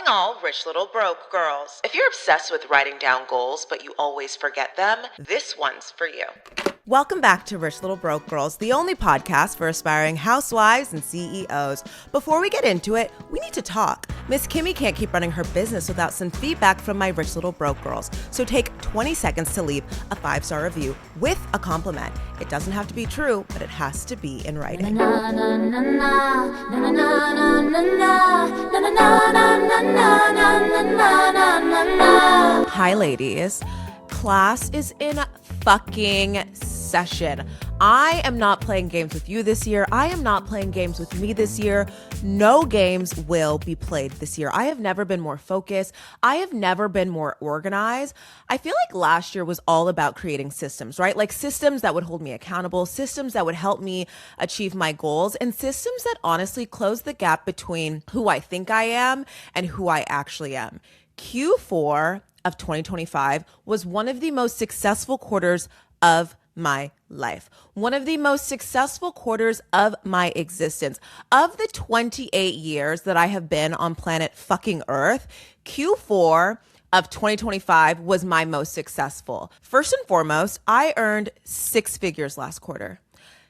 Calling all rich little broke girls. If you're obsessed with writing down goals, but you always forget them, this one's for you. Welcome back to Rich Little Broke Girls, the only podcast for aspiring housewives and CEOs. Before we get into it, we need to talk. Miss Kimmy can't keep running her business without some feedback from my Rich Little Broke Girls. So take 20 seconds to leave a 5-star review with a compliment. It doesn't have to be true, but it has to be in writing. Hi, ladies. Class is in fucking session. I am not playing games with you this year. I am not playing games with me this year. No games will be played this year. I have never been more focused. I have never been more organized. I feel like last year was all about creating systems, right? Like systems that would hold me accountable, systems that would help me achieve my goals, and systems that honestly close the gap between who I think I am and who I actually am. Q4 of 2025 was one of the most successful quarters of my life. One of the most successful quarters of my existence. Of the 28 years that I have been on planet fucking Earth, Q4 of 2025 was my most successful. First and foremost, I earned 6 figures last quarter.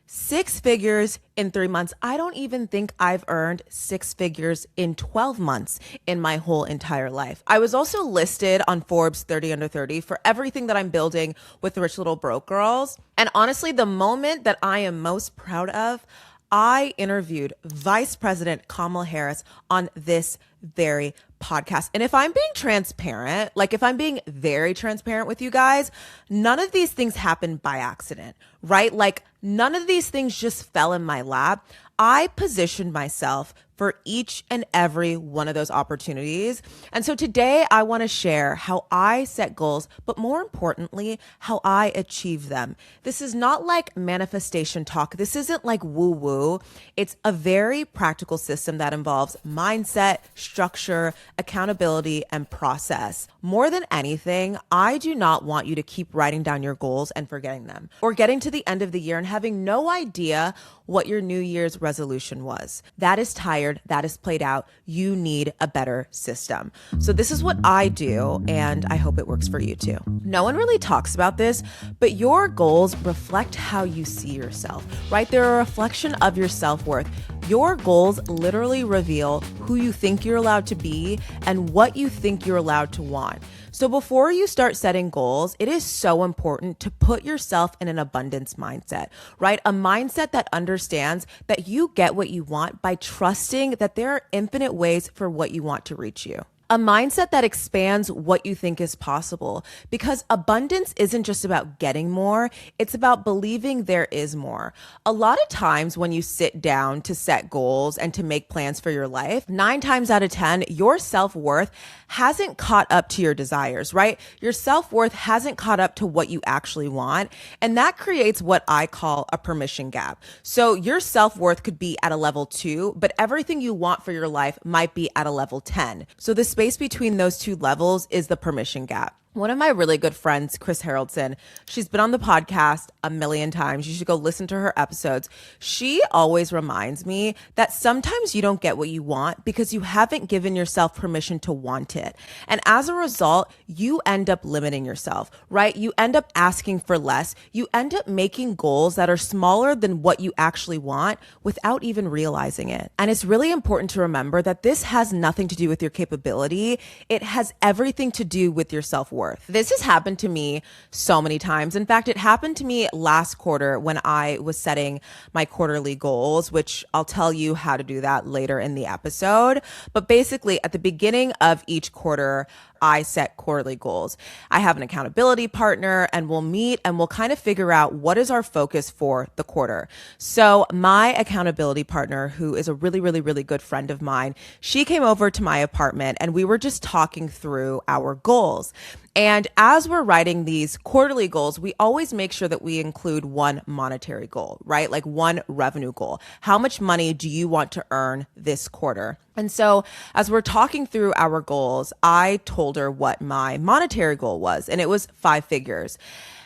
6 figures in 3 months. I don't even think I've earned 6 figures in 12 months in my whole entire life. I was also listed on Forbes 30 Under 30 for everything that I'm building with the Rich Little Broke Girls. And honestly, the moment that I am most proud of, I interviewed Vice President Kamala Harris on this very podcast. And if I'm being transparent, like if I'm being very transparent with you guys, none of these things happened by accident, right? Like none of these things just fell in my lap. I positioned myself for each and every one of those opportunities. And so today I want to share how I set goals, but more importantly, how I achieve them. This is not like manifestation talk. This isn't like woo-woo. It's a very practical system that involves mindset, structure, accountability, and process. More than anything, I do not want you to keep writing down your goals and forgetting them, or getting to the end of the year and having no idea what your New Year's resolution was. That is tired. That is played out. You need a better system. So this is what I do, and I hope it works for you too. No one really talks about this, but your goals reflect how you see yourself, right? They're a reflection of your self-worth. Your goals literally reveal who you think you're allowed to be and what you think you're allowed to want. So before you start setting goals, it is so important to put yourself in an abundance mindset, right? A mindset that understands that you get what you want by trusting that there are infinite ways for what you want to reach you. A mindset that expands what you think is possible, because abundance isn't just about getting more, it's about believing there is more. A lot of times when you sit down to set goals and to make plans for your life, 9 times out of 10, your self-worth hasn't caught up to your desires, right? Your self-worth hasn't caught up to what you actually want. And that creates what I call a permission gap. So your self-worth could be at a level 2, but everything you want for your life might be at a level 10. So the space between those two levels is the permission gap. One of my really good friends, Chris Haraldson, she's been on the podcast a million times. You should go listen to her episodes. She always reminds me that sometimes you don't get what you want because you haven't given yourself permission to want it. And as a result, you end up limiting yourself, right? You end up asking for less. You end up making goals that are smaller than what you actually want without even realizing it. And it's really important to remember that this has nothing to do with your capability. It has everything to do with your self-worth. This has happened to me so many times. In fact, it happened to me last quarter when I was setting my quarterly goals, which I'll tell you how to do that later in the episode. But basically, at the beginning of each quarter, I set quarterly goals. I have an accountability partner, and we'll meet and we'll kind of figure out what is our focus for the quarter. So my accountability partner, who is a really, really, really good friend of mine, she came over to my apartment and we were just talking through our goals. And as we're writing these quarterly goals, we always make sure that we include one monetary goal, right? Like one revenue goal. How much money do you want to earn this quarter? And so as we're talking through our goals, I told her what my monetary goal was, and it was 5 figures.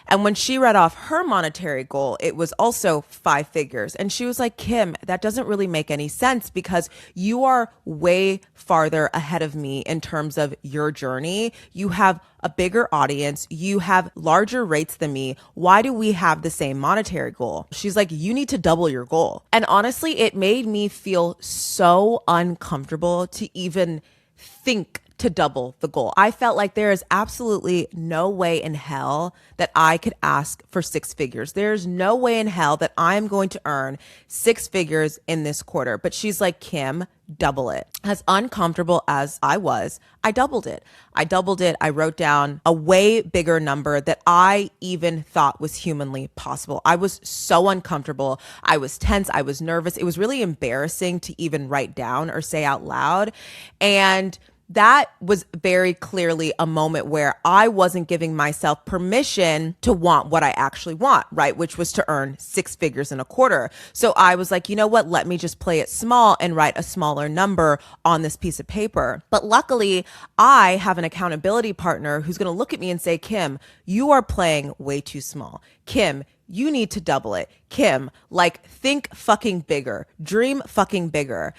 And when she read off her monetary goal, it was also 5 figures. And she was like, Kim, that doesn't really make any sense because you are way farther ahead of me in terms of your journey. You have a bigger audience. You have larger rates than me. Why do we have the same monetary goal? She's like, you need to double your goal. And honestly, it made me feel so uncomfortable to even think to double the goal. I felt like there is absolutely no way in hell that I could ask for 6 figures. There's no way in hell that I'm going to earn 6 figures in this quarter. But she's like, Kim, double it. As uncomfortable as I was, I doubled it. I wrote down a way bigger number that I even thought was humanly possible. I was so uncomfortable. I was tense. I was nervous. It was really embarrassing to even write down or say out loud. And that was very clearly a moment where I wasn't giving myself permission to want what I actually want, right? Which was to earn 6 figures in a quarter. So I was like, you know what? Let me just play it small and write a smaller number on this piece of paper. But luckily, I have an accountability partner who's going to look at me and say, Kim, you are playing way too small. Kim, you need to double it. Kim, like, think fucking bigger, dream fucking bigger.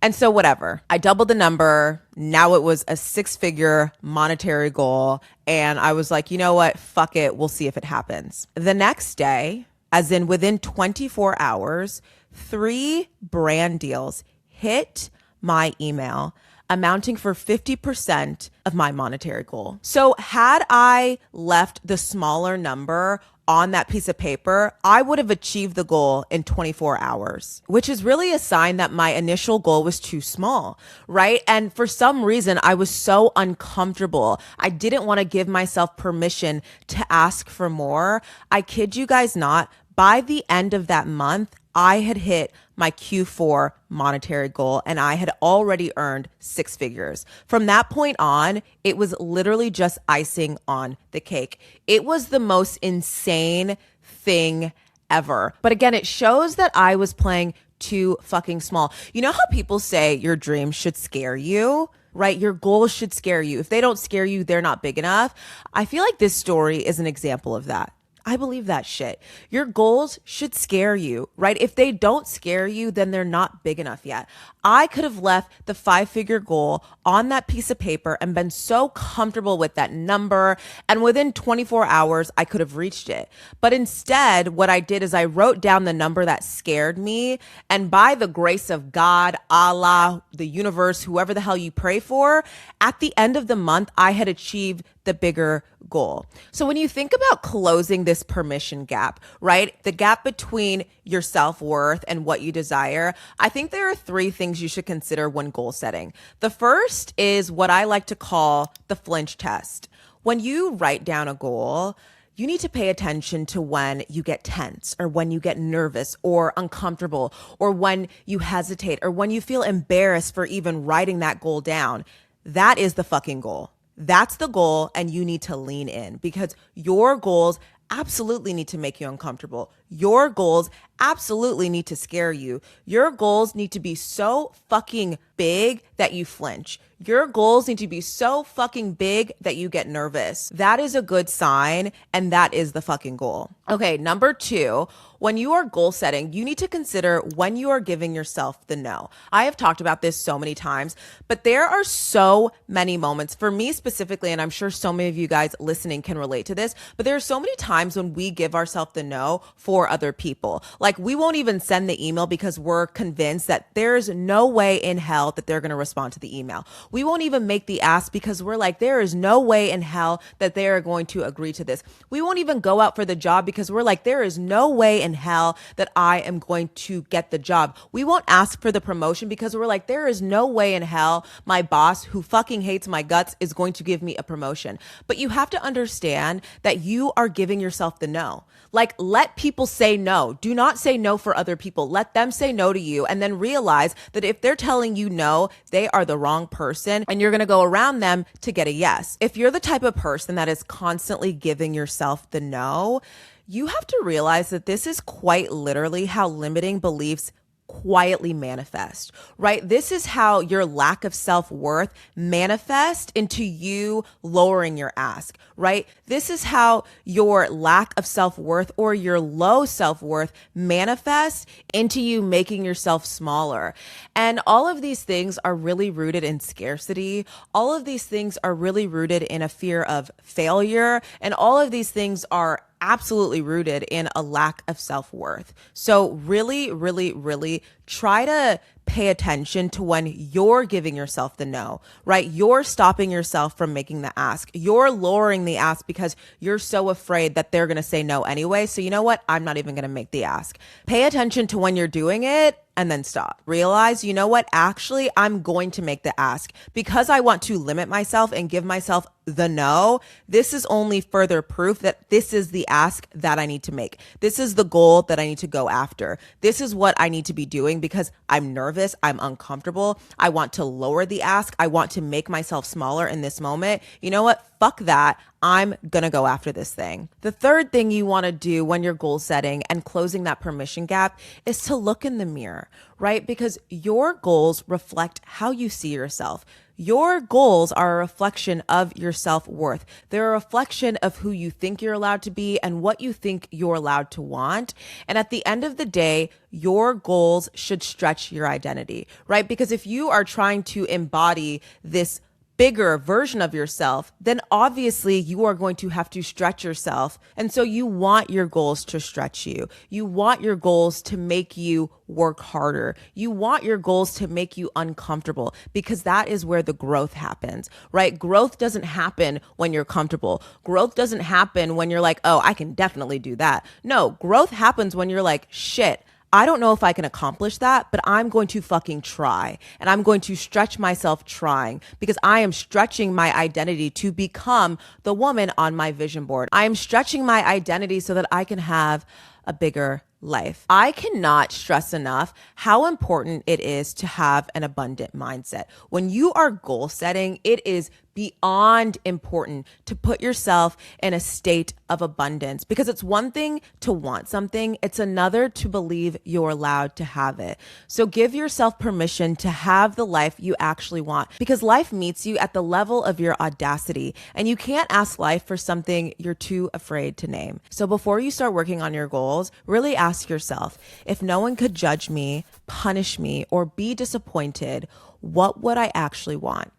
And so whatever, I doubled the number. Now it was a 6-figure monetary goal. And I was like, you know what? Fuck it. We'll see if it happens. The next day, as in within 24 hours, 3 brand deals hit my email, amounting for 50% of my monetary goal. So had I left the smaller number on that piece of paper, I would have achieved the goal in 24 hours, which is really a sign that my initial goal was too small, right? And for some reason, I was so uncomfortable. I didn't want to give myself permission to ask for more. I kid you guys not, by the end of that month, I had hit my Q4 monetary goal and I had already earned 6 figures. From that point on, it was literally just icing on the cake. It was the most insane thing ever. But again, it shows that I was playing too fucking small. You know how people say your dreams should scare you? Right? Your goals should scare you. If they don't scare you, they're not big enough. I feel like this story is an example of that. I believe that shit. Your goals should scare you, right? If they don't scare you, then they're not big enough yet. I could have left the 5-figure goal on that piece of paper and been so comfortable with that number. And within 24 hours, I could have reached it. But instead, what I did is I wrote down the number that scared me. And by the grace of God, Allah, the universe, whoever the hell you pray for, at the end of the month, I had achieved the bigger goal. So when you think about closing this permission gap, right? The gap between your self-worth and what you desire, I think there are 3 things you should consider when goal setting. The first is what I like to call the flinch test. When you write down a goal, you need to pay attention to when you get tense or when you get nervous or uncomfortable or when you hesitate or when you feel embarrassed for even writing that goal down. That is the fucking goal. That's the goal, and you need to lean in because your goals absolutely need to make you uncomfortable. Your goals absolutely need to scare you. Your goals need to be so fucking big that you flinch. Your goals need to be so fucking big that you get nervous. That is a good sign, and that is the fucking goal. Okay, number 2, when you are goal setting, you need to consider when you are giving yourself the no. I have talked about this so many times, but there are so many moments for me specifically, and I'm sure so many of you guys listening can relate to this, but there are so many times when we give ourselves the no for other people. Like we won't even send the email because we're convinced that there's no way in hell that they're going to respond to the email. We won't even make the ask because we're like, there is no way in hell that they are going to agree to this. We won't even go out for the job because we're like, there is no way in hell that I am going to get the job. We won't ask for the promotion because we're like, there is no way in hell my boss who fucking hates my guts is going to give me a promotion. But you have to understand that you are giving yourself the no. Like, let people say no. Do not say no for other people. Let them say no to you and then realize that if they're telling you no, they are the wrong person and you're going to go around them to get a yes. If you're the type of person that is constantly giving yourself the no, you have to realize that this is quite literally how limiting beliefs quietly manifest, right? This is how your lack of self-worth manifests into you lowering your ask, right? This is how your lack of self-worth or your low self-worth manifests into you making yourself smaller. And all of these things are really rooted in scarcity. All of these things are really rooted in a fear of failure. And all of these things are absolutely rooted in a lack of self-worth. So really, really, really try to pay attention to when you're giving yourself the no, right? You're stopping yourself from making the ask. You're lowering the ask because you're so afraid that they're going to say no anyway. So you know what? I'm not even going to make the ask. Pay attention to when you're doing it and then stop. Realize, you know what? Actually, I'm going to make the ask because I want to limit myself and give myself the no. This is only further proof that this is the ask that I need to make. This is the goal that I need to go after. This is what I need to be doing because I'm nervous. I'm uncomfortable. I want to lower the ask. I want to make myself smaller in this moment. You know what? Fuck that. I'm going to go after this thing. The third thing you want to do when you're goal setting and closing that permission gap is to look in the mirror, right? Because your goals reflect how you see yourself. Your goals are a reflection of your self-worth. They're a reflection of who you think you're allowed to be and what you think you're allowed to want. And at the end of the day, your goals should stretch your identity, right? Because if you are trying to embody this bigger version of yourself, then obviously you are going to have to stretch yourself. And so you want your goals to stretch you. You want your goals to make you work harder. You want your goals to make you uncomfortable because that is where the growth happens, right? Growth doesn't happen when you're comfortable. Growth doesn't happen when you're like, oh, I can definitely do that. No, growth happens when you're like, shit, I don't know if I can accomplish that, but I'm going to fucking try. And I'm going to stretch myself trying because I am stretching my identity to become the woman on my vision board. I am stretching my identity so that I can have a bigger life. I cannot stress enough how important it is to have an abundant mindset. When you are goal setting, it is beyond important to put yourself in a state of abundance because it's one thing to want something. It's another to believe you're allowed to have it. So give yourself permission to have the life you actually want because life meets you at the level of your audacity and you can't ask life for something you're too afraid to name. So before you start working on your goals, really ask yourself, if no one could judge me, punish me, or be disappointed, what would I actually want?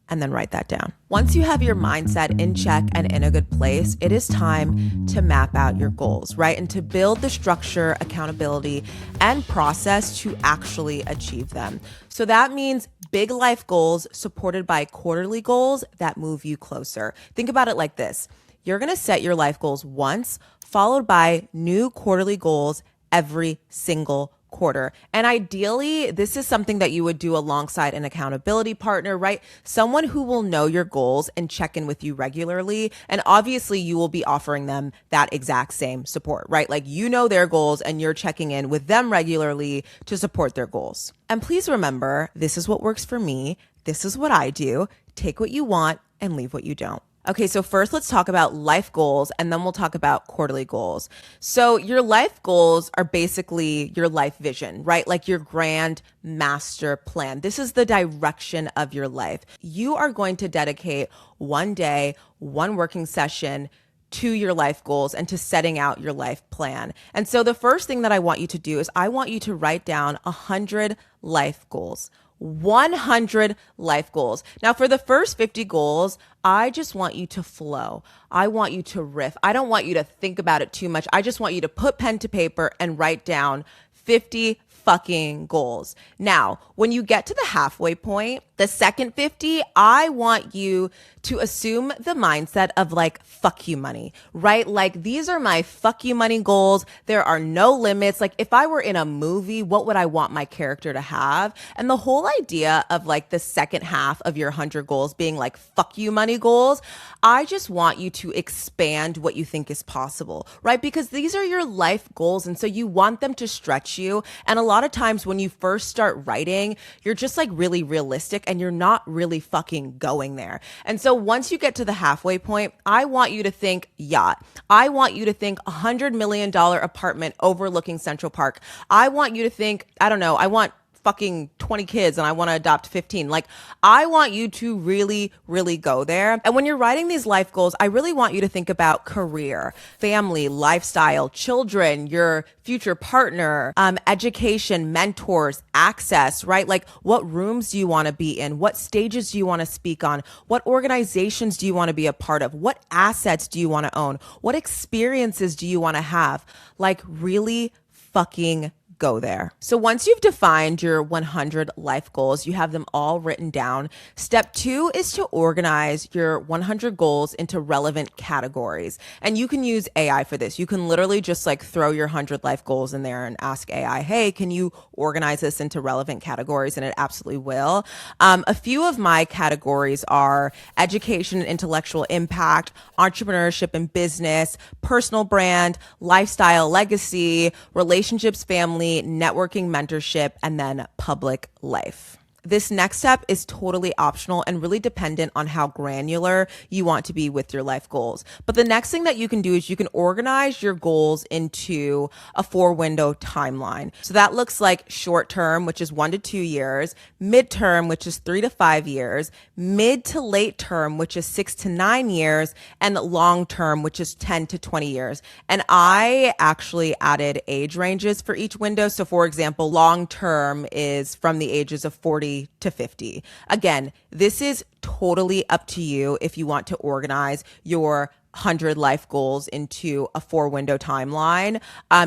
And then write that down. Once you have your mindset in check and in a good place, it is time to map out your goals, right? And to build the structure, accountability, and process to actually achieve them. So that means big life goals supported by quarterly goals that move you closer. Think about it like this. You're going to set your life goals once, followed by new quarterly goals every single quarter. And ideally, this is something that you would do alongside an accountability partner, right? Someone who will know your goals and check in with you regularly. And obviously, you will be offering them that exact same support, right? Like you know their goals and you're checking in with them regularly to support their goals. And please remember, this is what works for me. This is what I do. Take what you want and leave what you don't. Okay, so first let's talk about life goals and then we'll talk about quarterly goals. So your life goals are basically your life vision, right? Like your grand master plan. This is the direction of your life. You are going to dedicate one day, one working session to your life goals and to setting out your life plan. And so the first thing that I want you to do is I want you to write down 100 life goals. 100 life goals. Now, for the first 50 goals, I just want you to flow. I want you to riff. I don't want you to think about it too much. I just want you to put pen to paper and write down 50 fucking goals. Now, when you get to the halfway point, the second 50, I want you to assume the mindset of like, fuck you money, right? Like these are my fuck you money goals. There are no limits. Like if I were in a movie, what would I want my character to have? And the whole idea of like the second half of your 100 goals being like fuck you money goals, I just want you to expand what you think is possible, right? Because these are your life goals. And so you want them to stretch you. And a lot of times when you first start writing, you're just like really realistic and you're not really fucking going there. And so once you get to the halfway point, I want you to think yacht. I want you to think $100 million apartment overlooking Central Park. I want you to think, I don't know, I want fucking 20 kids and I want to adopt 15. Like, I want you to really, really go there. And when you're writing these life goals, I really want you to think about career, family, lifestyle, children, your future partner, education, mentors, access, right? Like, what rooms do you want to be in? What stages do you want to speak on? What organizations do you want to be a part of? What assets do you want to own? What experiences do you want to have? Like, really fucking go there. So once you've defined your 100 life goals, you have them all written down. Step 2 is to organize your 100 goals into relevant categories. And you can use AI for this. You can literally just like throw your 100 life goals in there and ask AI, hey, can you organize this into relevant categories? And it absolutely will. A few of my categories are education and intellectual impact, entrepreneurship and business, personal brand, lifestyle, legacy, relationships, family, networking, mentorship, and then public life. This next step is totally optional and really dependent on how granular you want to be with your life goals. But the next thing that you can do is you can organize your goals into a 4-window timeline. So that looks like short term, which is 1 to 2 years, midterm, which is 3 to 5 years, mid to late term, which is 6 to 9 years, and long term, which is 10 to 20 years. And I actually added age ranges for each window. So for example, long term is from the ages of 40 to 50. Again, this is totally up to you if you want to organize your 100 life goals into a 4-window timeline.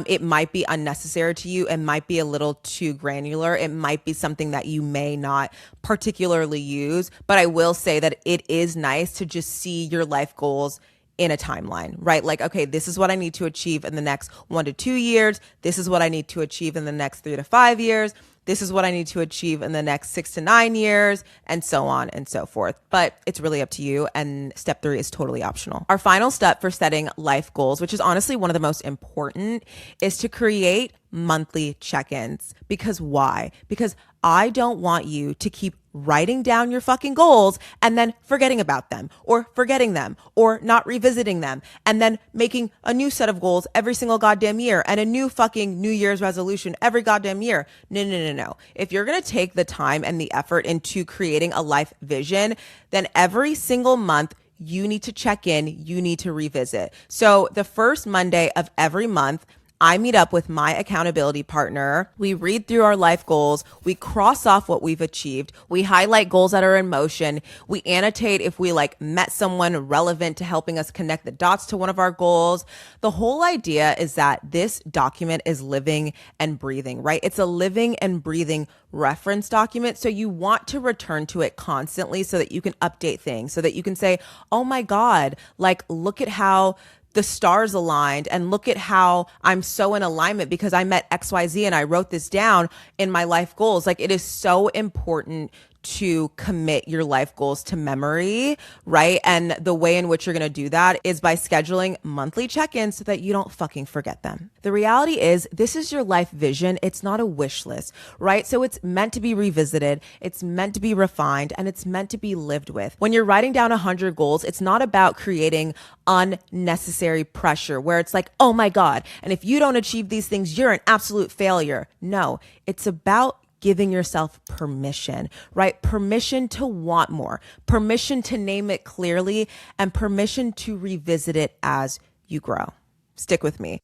It might be unnecessary to you. It might be a little too granular. It might be something that you may not particularly use, but I will say that it is nice to just see your life goals in a timeline, right? Like, okay, this is what I need to achieve in the next 1 to 2 years. This is what I need to achieve in the next 3 to 5 years. This is what I need to achieve in the next 6 to 9 years, and so on and so forth. But it's really up to you. And step 3 is totally optional. Our final step for setting life goals, which is honestly one of the most important, is to create monthly check-ins. Because why? Because I don't want you to keep writing down your fucking goals and then forgetting about them or forgetting them or not revisiting them and then making a new set of goals every single goddamn year and a new fucking New Year's resolution every goddamn year. No. If you're going to take the time and the effort into creating a life vision, then every single month you need to check in, you need to revisit. So the first Monday of every month, I meet up with my accountability partner. We read through our life goals. We cross off what we've achieved. We highlight goals that are in motion. We annotate if we like met someone relevant to helping us connect the dots to one of our goals. The whole idea is that this document is living and breathing, right? It's a living and breathing reference document. So you want to return to it constantly so that you can update things, so that you can say, oh my God, like, look at how the stars aligned and look at how I'm so in alignment because I met XYZ and I wrote this down in my life goals. Like, it is so important to commit your life goals to memory, right? And the way in which you're going to do that is by scheduling monthly check-ins so that you don't fucking forget them. The reality is this is your life vision. It's not a wish list, right? So it's meant to be revisited. It's meant to be refined, and it's meant to be lived with. When you're writing down 100 goals, it's not about creating unnecessary pressure where it's like, oh my God, and if you don't achieve these things, you're an absolute failure. No, it's about giving yourself permission, right? Permission to want more, permission to name it clearly, and permission to revisit it as you grow. Stick with me.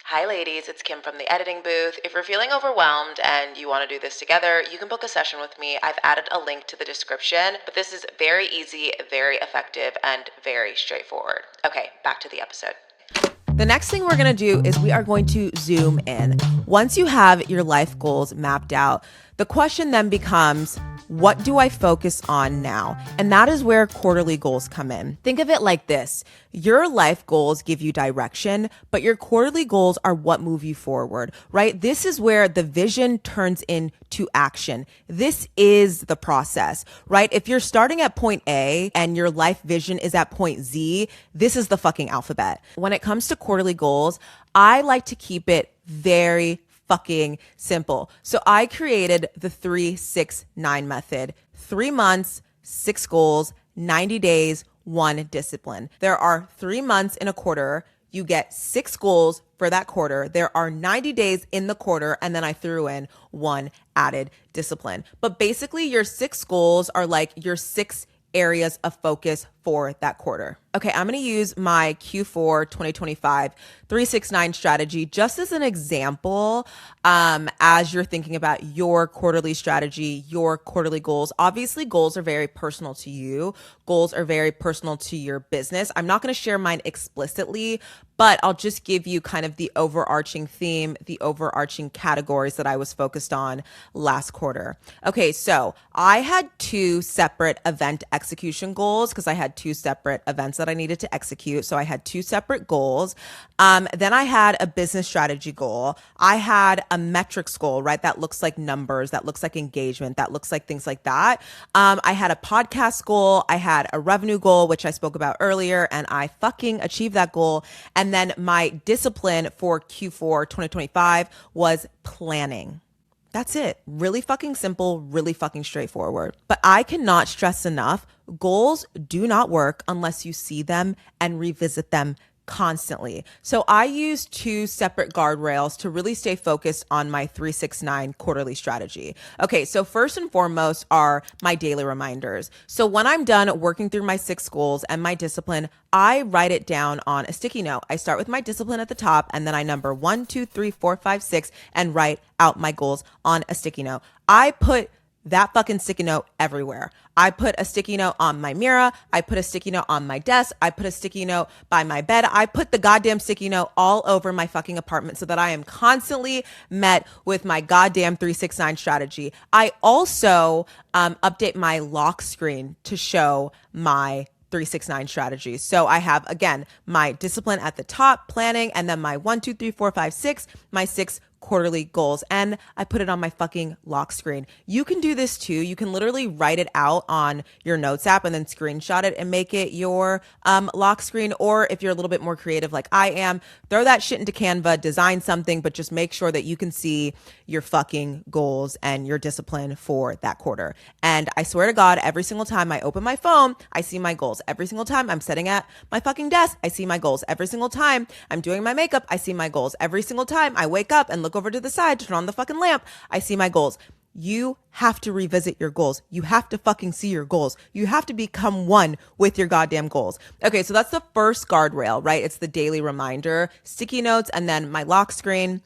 Hi ladies, it's Kim from the editing booth. If you're feeling overwhelmed and you want to do this together, you can book a session with me. I've added a link to the description, but this is very easy, very effective, and very straightforward. Okay, back to the episode. The next thing we're going to do is we are going to zoom in. Once you have your life goals mapped out, the question then becomes, what do I focus on now? And that is where quarterly goals come in. Think of it like this. Your life goals give you direction, but your quarterly goals are what move you forward, right? This is where the vision turns into action. This is the process, right? If you're starting at point A and your life vision is at point Z, this is the fucking alphabet. When it comes to quarterly goals, I like to keep it very fucking simple. So I created the 3-6-9 method. 3 months, 6 goals, 90 days, 1 discipline. There are 3 months in a quarter. You get 6 goals for that quarter. There are 90 days in the quarter, and then I threw in 1 added discipline. But basically, your 6 goals are like your 6 areas of focus for that quarter. Okay, I'm going to use my Q4 2025 369 strategy just as an example as you're thinking about your quarterly strategy, your quarterly goals. Obviously, goals are very personal to you. Goals are very personal to your business. I'm not going to share mine explicitly, but I'll just give you kind of the overarching theme, the overarching categories that I was focused on last quarter. Okay, so I had 2 separate event execution goals because I had 2 separate events that I needed to execute. So I had 2 separate goals. Then I had a business strategy goal. I had a metrics goal, right? That looks like numbers, that looks like engagement, that looks like things like that. I had a podcast goal. I had a revenue goal, which I spoke about earlier, and I fucking achieved that goal. And then my discipline for Q4 2025 was planning. That's it. Really fucking simple, really fucking straightforward. But I cannot stress enough, goals do not work unless you see them and revisit them constantly. So I use 2 separate guardrails to really stay focused on my 369 quarterly strategy. Okay, so first and foremost are my daily reminders. So when I'm done working through my 6 goals and my discipline, I write it down on a sticky note. I start with my discipline at the top, and then I number 1, 2, 3, 4, 5, 6, and write out my goals on a sticky note. I put that fucking sticky note everywhere. I put a sticky note on my mirror. I put a sticky note on my desk. I put a sticky note by my bed. I put the goddamn sticky note all over my fucking apartment so that I am constantly met with my goddamn 369 strategy. I also update my lock screen to show my 369 strategies. So I have, again, my discipline at the top, planning, and then my 1, 2, 3, 4, 5, 6, my 6 quarterly goals, and I put it on my fucking lock screen. You can do this too. You can literally write it out on your notes app and then screenshot it and make it your lock screen. Or if you're a little bit more creative like I am, throw that shit into Canva, design something, but just make sure that you can see your fucking goals and your discipline for that quarter. And I swear to God, every single time I open my phone, I see my goals. Every single time I'm sitting at my fucking desk, I see my goals. Every single time I'm doing my makeup, I see my goals. Every single time I wake up and look over to the side to turn on the fucking lamp, I see my goals. You have to revisit your goals. You have to fucking see your goals. You have to become one with your goddamn goals. Okay, so that's the first guardrail, right? It's the daily reminder, sticky notes, and then my lock screen.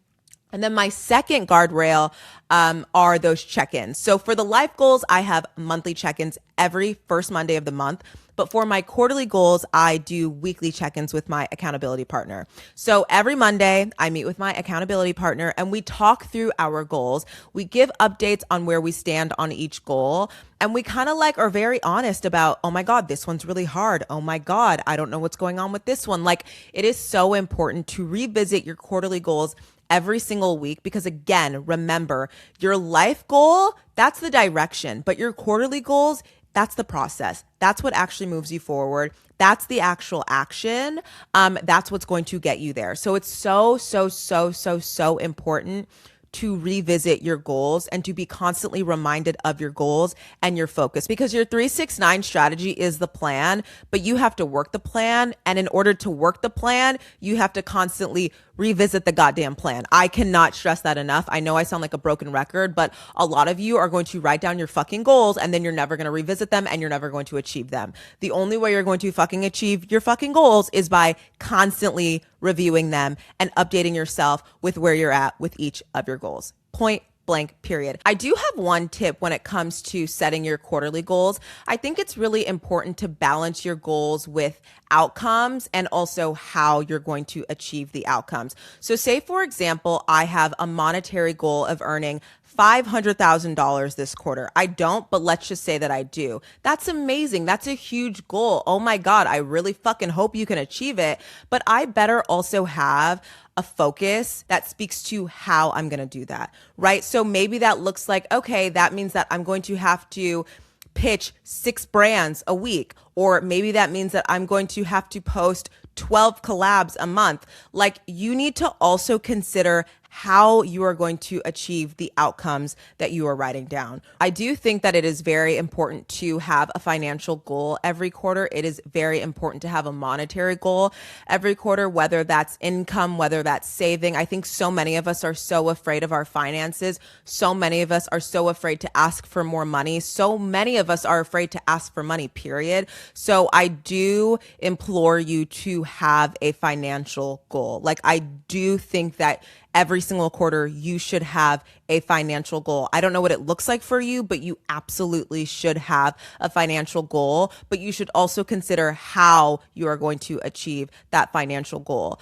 And then my second guardrail are those check-ins. So for the life goals, I have monthly check-ins every first Monday of the month. But for my quarterly goals, I do weekly check-ins with my accountability partner. So every Monday, I meet with my accountability partner and we talk through our goals. We give updates on where we stand on each goal. And we kind of like are very honest about, oh my God, this one's really hard. Oh my God, I don't know what's going on with this one. Like, it is so important to revisit your quarterly goals every single week, because again, remember, your life goal, that's the direction, but your quarterly goals, that's the process. That's what actually moves you forward. That's the actual action. That's what's going to get you there. So it's so important to revisit your goals and to be constantly reminded of your goals and your focus, because your 369 strategy is the plan, but you have to work the plan. And in order to work the plan, you have to constantly revisit the goddamn plan. I cannot stress that enough. I know I sound like a broken record, but a lot of you are going to write down your fucking goals and then you're never going to revisit them and you're never going to achieve them. The only way you're going to fucking achieve your fucking goals is by constantly reviewing them and updating yourself with where you're at with each of your goals. Point blank, period. I do have one tip when it comes to setting your quarterly goals. I think it's really important to balance your goals with outcomes and also how you're going to achieve the outcomes. So say, for example, I have a monetary goal of earning $500,000 this quarter. I don't, but let's just say that I do. That's amazing. That's a huge goal. Oh my God, I really fucking hope you can achieve it. But I better also have a focus that speaks to how I'm going to do that, right? So maybe that looks like, okay, that means that I'm going to have to pitch 6 brands a week, or maybe that means that I'm going to have to post 12 collabs a month. Like, you need to also consider how you are going to achieve the outcomes that you are writing down. I do think that it is very important to have a financial goal every quarter. It is very important to have a monetary goal every quarter, whether that's income, whether that's saving. I think so many of us are so afraid of our finances. So many of us are so afraid to ask for more money. So many of us are afraid to ask for money, period. So I do implore you to have a financial goal. Like, I do think that every single quarter you should have a financial goal. I don't know what it looks like for you, but you absolutely should have a financial goal. But you should also consider how you are going to achieve that financial goal.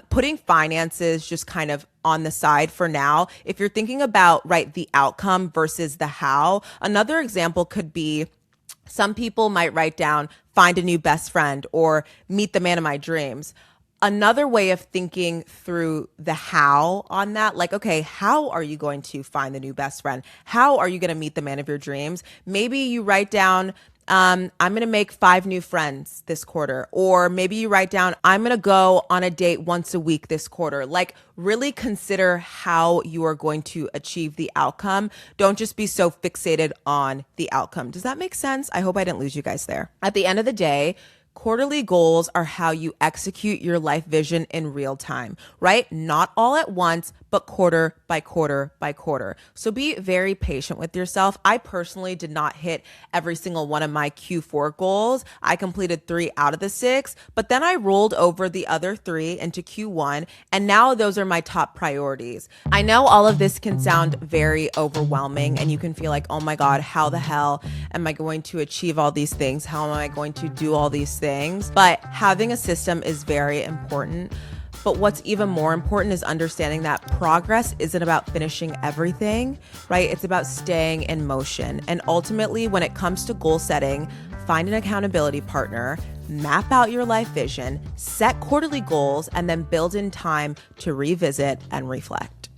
Putting finances just kind of on the side for now, if you're thinking about, right, the outcome versus the how, another example could be some people might write down, find a new best friend or meet the man of my dreams. Another way of thinking through the how on that, like, okay, how are you going to find the new best friend? How are you going to meet the man of your dreams? Maybe you write down, I'm going to make 5 new friends this quarter. Or maybe you write down, I'm going to go on a date once a week this quarter. Like, really consider how you are going to achieve the outcome. Don't just be so fixated on the outcome. Does that make sense? I hope I didn't lose you guys there. At the end of the day, quarterly goals are how you execute your life vision in real time, right? Not all at once, but quarter by quarter by quarter. So be very patient with yourself. I personally did not hit every single one of my Q4 goals. I completed 3 out of the 6, but then I rolled over the other 3 into Q1, and now those are my top priorities. I know all of this can sound very overwhelming, and you can feel like, oh my God, how the hell am I going to achieve all these things? How am I going to do all these things? But having a system is very important. But what's even more important is understanding that progress isn't about finishing everything, right? It's about staying in motion. And ultimately, when it comes to goal setting, find an accountability partner, map out your life vision, set quarterly goals, and then build in time to revisit and reflect.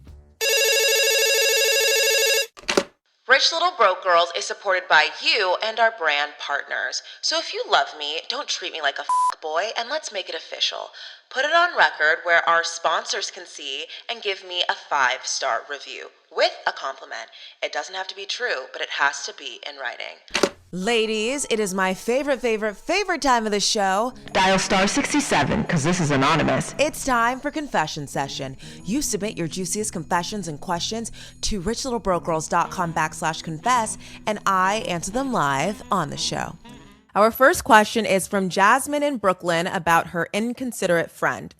Rich Little Broke Girls is supported by you and our brand partners. So if you love me, don't treat me like a boy, and let's make it official. Put it on record where our sponsors can see and give me a 5-star review with a compliment. It doesn't have to be true, but it has to be in writing. Ladies, it is my favorite time of the show. Dial star 67, because this is anonymous. It's time for confession session. You submit your juiciest confessions and questions to richlittlebrokegirls.com/confess, and I answer them live on the show. Our first question is from Jasmine in Brooklyn about her inconsiderate friend.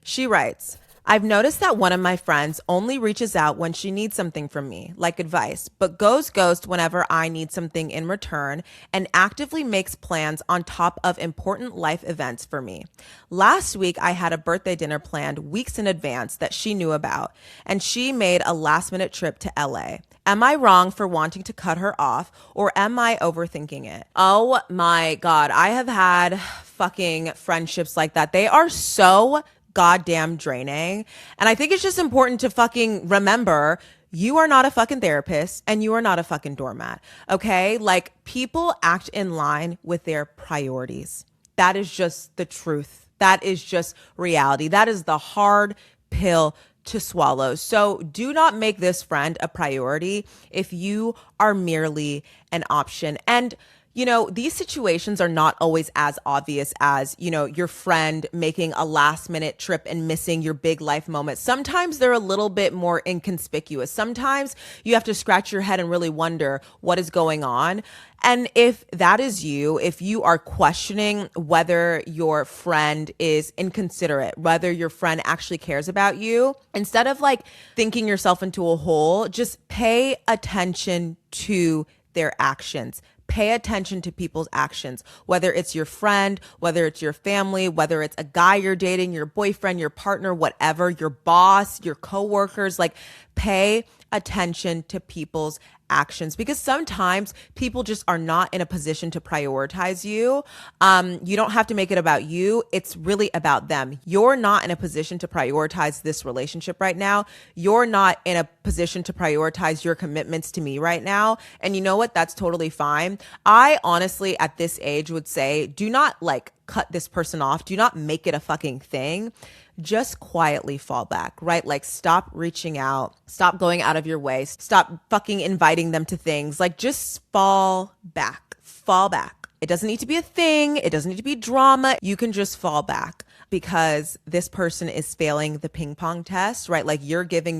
She writes, I've noticed that one of my friends only reaches out when she needs something from me, like advice, but goes ghost whenever I need something in return and actively makes plans on top of important life events for me. Last week, I had a birthday dinner planned weeks in advance that she knew about, and she made a last-minute trip to LA. Am I wrong for wanting to cut her off, or am I overthinking it? Oh my God, I have had fucking friendships like that. They are so goddamn draining. And I think it's just important to fucking remember, you are not a fucking therapist and you are not a fucking doormat. Okay? Like, people act in line with their priorities. That is just the truth. That is just reality. That is the hard pill to swallow. So do not make this friend a priority if you are merely an option. And you know, these situations are not always as obvious as, you know, your friend making a last minute trip and missing your big life moment. Sometimes they're a little bit more inconspicuous. Sometimes you have to scratch your head and really wonder what is going on. And if that is you, if you are questioning whether your friend is inconsiderate, whether your friend actually cares about you, instead of like thinking yourself into a hole, just pay attention to their actions. Pay attention to people's actions, whether it's your friend, whether it's your family, whether it's a guy you're dating, your boyfriend, your partner, whatever, your boss, your coworkers. Like, pay attention to people's actions, because sometimes people just are not in a position to prioritize you. You don't have to make it about you. It's really about them. You're not in a position to prioritize this relationship right now. You're not in a position to prioritize your commitments to me right now. And you know what? That's totally fine. I honestly, at this age, would say, do not like cut this person off. Do not make it a fucking thing. just quietly fall back, right? Like stop reaching out, stop going out of your way, stop fucking inviting them to things. Like just fall back, fall back. It doesn't need to be a thing. It doesn't need to be drama. You can just fall back because this person is failing the ping pong test, right? Like you're giving,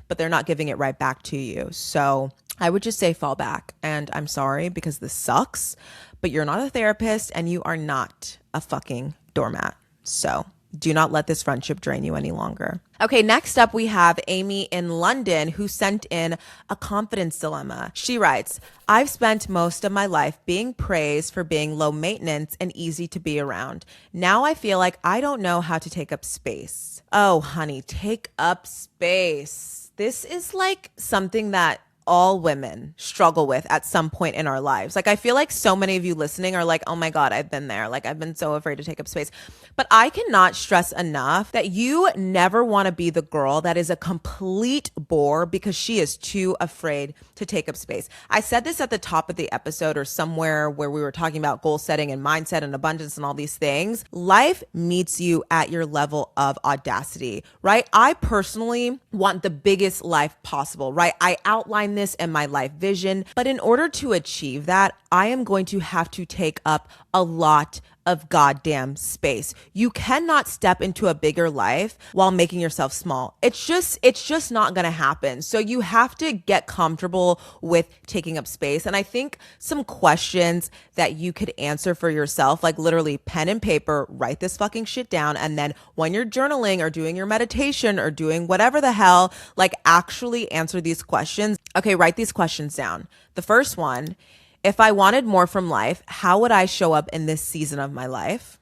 but they're not giving it right back to you. So I would just say fall back. And I'm sorry because this sucks, but you're not a therapist and you are not a fucking doormat. So do not let this friendship drain you any longer. Okay, next up we have Amy in London who sent in a confidence dilemma. She writes, I've spent most of my life being praised for being low maintenance and easy to be around. Now I feel like I don't know how to take up space. Oh, honey, take up space. This is like something that all women struggle with at some point in our lives. Like I feel like so many of you listening are like, oh my God, I've been there. Like I've been so afraid to take up space. But I cannot stress enough that you never want to be the girl that is a complete bore because she is too afraid to take up space. I said this at the top of the episode or somewhere where we were talking about goal setting and mindset and abundance and all these things. Life meets you at your level of audacity, right? I personally want the biggest life possible, right? I outline this in my life vision, but in order to achieve that, I am going to have to take up a lot of goddamn space. You cannot step into a bigger life while making yourself small. It's just not going to happen. So you have to get comfortable with taking up space. And I think some questions that you could answer for yourself, like literally pen and paper, write this fucking shit down. And then when you're journaling or doing your meditation or doing whatever the hell, like actually answer these questions. Okay, write these questions down. The first one, if I wanted more from life, how would I show up in this season of my life?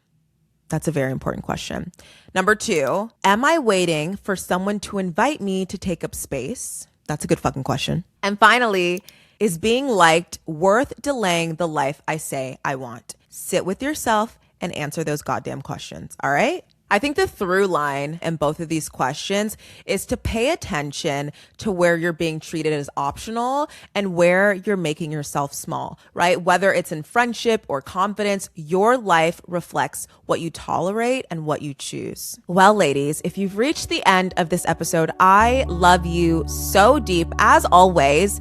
That's a very important question. Number 2, am I waiting for someone to invite me to take up space? That's a good fucking question. And finally, is being liked worth delaying the life I say I want? Sit with yourself and answer those goddamn questions, all right? I think the through line in both of these questions is to pay attention to where you're being treated as optional and where you're making yourself small, right? Whether it's in friendship or confidence, your life reflects what you tolerate and what you choose. Well, ladies, if you've reached the end of this episode, I love you so deep. As always,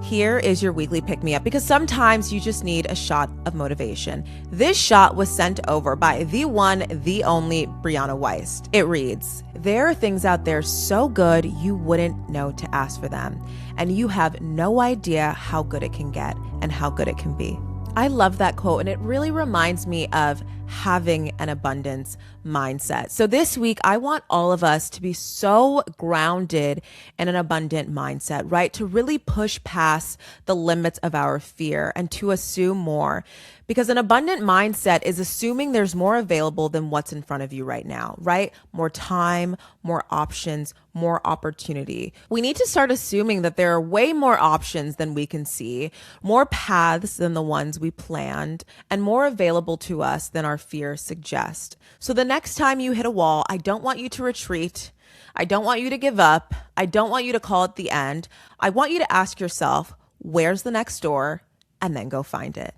here is your weekly pick-me-up because sometimes you just need a shot of motivation. This shot was sent over by the one, the only Brianna Weist. It reads, there are things out there so good you wouldn't know to ask for them, and you have no idea how good it can get and how good it can be. I love that quote, and it really reminds me of having an abundance mindset. So this week, I want all of us to be so grounded in an abundant mindset, right? To really push past the limits of our fear and to assume more. Because an abundant mindset is assuming there's more available than what's in front of you right now, right? More time, more options, more opportunity. We need to start assuming that there are way more options than we can see, more paths than the ones we planned, and more available to us than our fears suggest. So the next time you hit a wall, I don't want you to retreat. I don't want you to give up. I don't want you to call it the end. I want you to ask yourself, where's the next door? And then go find it.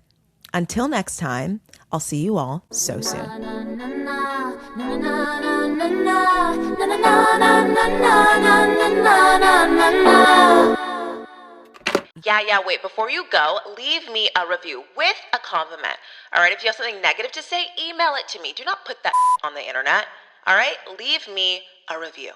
Until next time, I'll see you all so soon. Yeah, wait, before you go, leave me a review with a compliment. All right, if you have something negative to say, email it to me. Do not put that on the internet. All right, leave me a review.